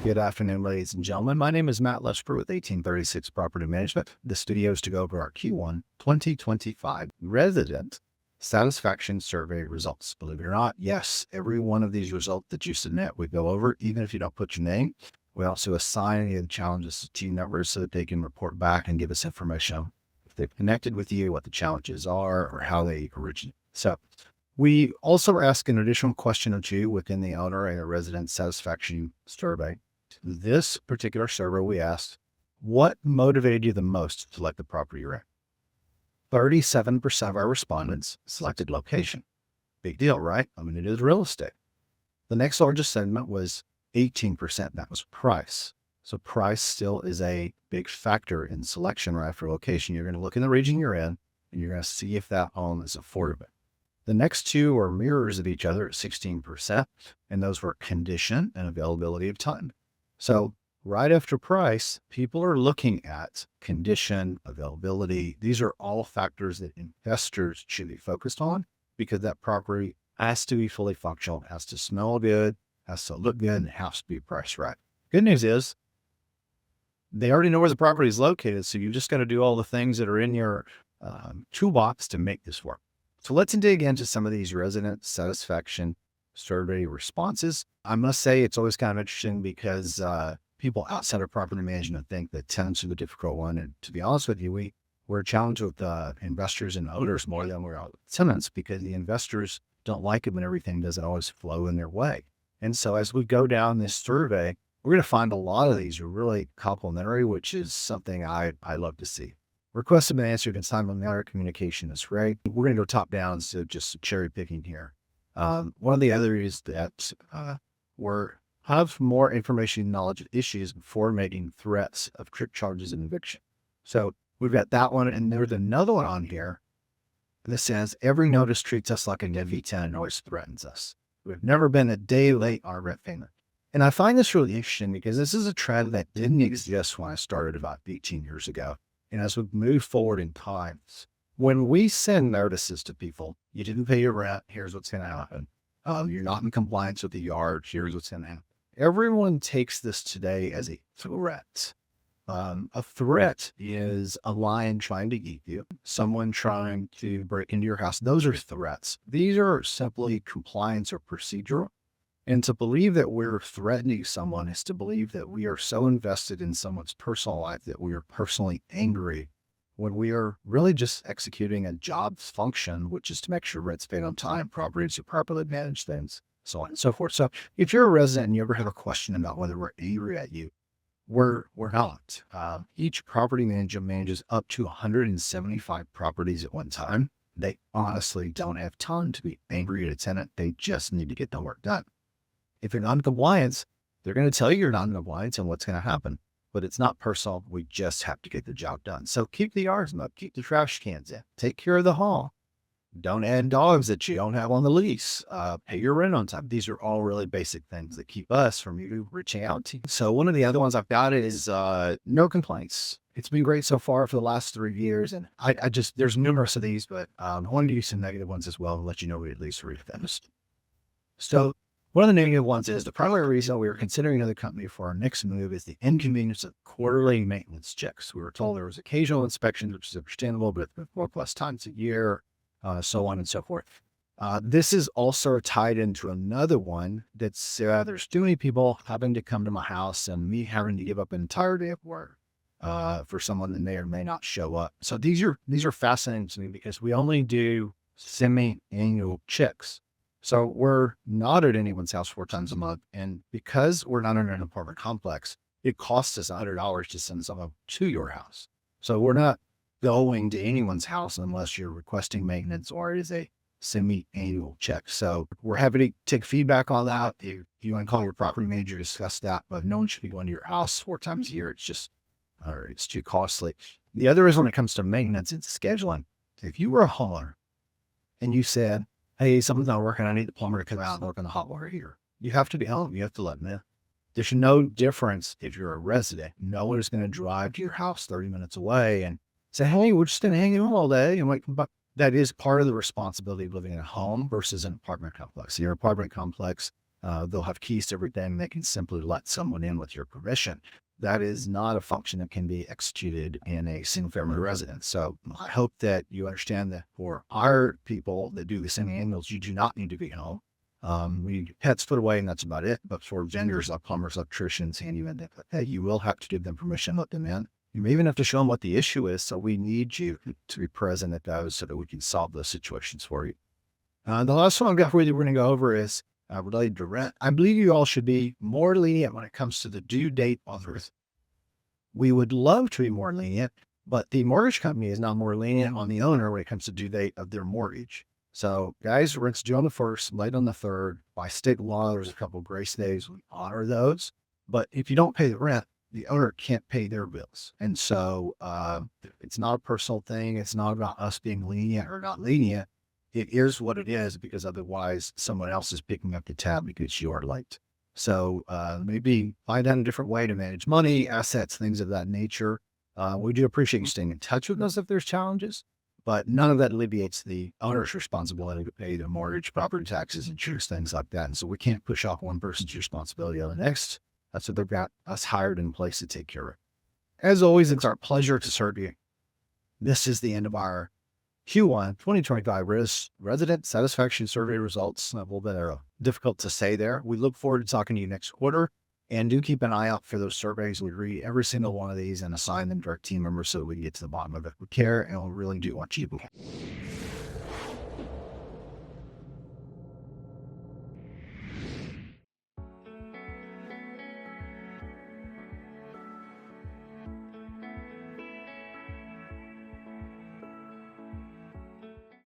Good afternoon, ladies and gentlemen. My name is Matt Leschber with 1836 Property Management. This video is to go over our Q1 2025 resident satisfaction survey results. Believe it or not, yes, every one of these results that you submit, we go over, even if you don't put your name. We also assign any of the challenges to team members so that they can report back and give us information if they've connected with you, what the challenges are, or how they originate. So we also ask an additional question or two within the owner and a resident satisfaction survey. This particular survey, we asked, what motivated you the most to select the property you're in? 37% of our respondents selected location. Big deal, right? I mean, it is real estate. The next largest segment was 18%. That was price. So price still is a big factor in selection, right? For location, you're going to look in the region you're in, and you're going to see if that home is affordable. The next two are mirrors of each other at 16%, and those were condition and availability of time. So right after price, people are looking at condition, availability. These are all factors that investors should be focused on because that property has to be fully functional, has to smell good, has to look good, and has to be priced right. Good news is they already know where the property is located, so you just got to do all the things that are in your toolbox to make this work. So let's dig into some of these resident satisfaction survey responses. I must say it's always kind of interesting because people outside of property management think that tenants are the difficult one. And to be honest with you, we're challenged with investors and owners more than we're tenants because the investors don't like it when everything doesn't always flow in their way. And so as we go down this survey, we're going to find a lot of these are really complementary, which is something I love to see. Requests have been answered in time and manner. Communication is great. We're going to go top down, so just cherry picking here. One of the other is that have more information and knowledge of issues before making threats of trick charges and eviction. So we've got that one, and there's another one on here that says every notice treats us like a deadbeat tenant and always threatens us. We've never been a day late on our rent payment. And I find this really interesting because this is a trend that didn't exist when I started about 18 years ago. And as we move forward in time, when we send notices to people, you didn't pay your rent, here's what's going to happen. You're not in compliance with the yard, here's what's going to happen. Everyone takes this today as a threat. A threat is a lion trying to eat you, someone trying to break into your house. Those are threats. These are simply compliance or procedural. And to believe that we're threatening someone is to believe that we are so invested in someone's personal life that we are personally angry when we are really just executing a job function, which is to make sure rent's paid on time, properties are properly managed, things, so on and so forth. So if you're a resident and you ever have a question about whether we're angry at you, we're not. Each property manager manages up to 175 properties at one time. They honestly don't have time to be angry at a tenant. They just need to get the work done. If you're not in compliance, they're going to tell you you're not in compliance and what's going to happen. But it's not personal. We just have to get the job done. So keep the yards up, keep the trash cans in, take care of the hall. Don't add dogs that you don't have on the lease. Pay your rent on time. These are all really basic things that keep us from you reaching out to you. So one of the other ones I've got is no complaints. It's been great so far for the last 3 years. And I just, there's numerous of these, but I wanted to use some negative ones as well and let you know we at least read them. So one of the negative ones is the primary reason we were considering another company for our next move is the inconvenience of quarterly maintenance checks. We were told there was occasional inspections, which is understandable, but 4+ times a year, so on and so forth. This is also tied into another one that's there's too many people having to come to my house and me having to give up an entire day of work for someone that may or may not show up. So these are fascinating to me because we only do semi-annual checks. So we're not at anyone's house 4 times a month. And because we're not in an apartment complex, it costs us $100 to send someone to your house. So we're not going to anyone's house unless you're requesting maintenance or it is a semi-annual check. So we're happy to take feedback on that. If you want to call your property manager, discuss that, but no one should be going to your house 4 times a year. It's just, it's too costly. The other is when it comes to maintenance, it's scheduling. If you were a homeowner and you said, hey, something's not working, I need the plumber to come out and work on the hot water heater. You have to be home. You have to let them in. There's no difference if you're a resident. No one is going to drive to your house 30 minutes away and say, hey, we're just going to hang out all day. And like, but that is part of the responsibility of living in a home versus an apartment complex. Your apartment complex, they'll have keys to everything. They can simply let someone in with your permission. That is not a function that can be executed in a single family residence. So I hope that you understand that for our people that do the semi-annuals, you do not need to be home. We get pets put away and that's about it. But for vendors like plumbers, electricians, handymen, hey, you will have to give them permission, let them in. You may even have to show them what the issue is. So we need you to be present at those so that we can solve those situations for you. The last one I've got for you that we're going to go over is related to rent. I believe you all should be more lenient when it comes to the due date on the rent. We would love to be more lenient, but the mortgage company is not more lenient on the owner when it comes to due date of their mortgage. So guys, rent's due on the 1st, late on the 3rd. By state law, there's a couple of grace days. We honor those. But if you don't pay the rent, the owner can't pay their bills. And so it's not a personal thing. It's not about us being lenient or not lenient. It is what it is, because otherwise someone else is picking up the tab because you are late. So maybe find out a different way to manage money, assets, things of that nature. We do appreciate you staying in touch with us if there's challenges, but none of that alleviates the owner's responsibility to pay the mortgage, property taxes, insurance, things like that. And so we can't push off one person's responsibility on the next. That's what they've got us hired in place to take care of. As always, it's our pleasure to serve you. This is the end of our Q1 2025 resident satisfaction survey results. A little bit difficult to say there. We look forward to talking to you next quarter, and do keep an eye out for those surveys. We read every single one of these and assign them to our team members so that we can get to the bottom of it with care, and we really do want you to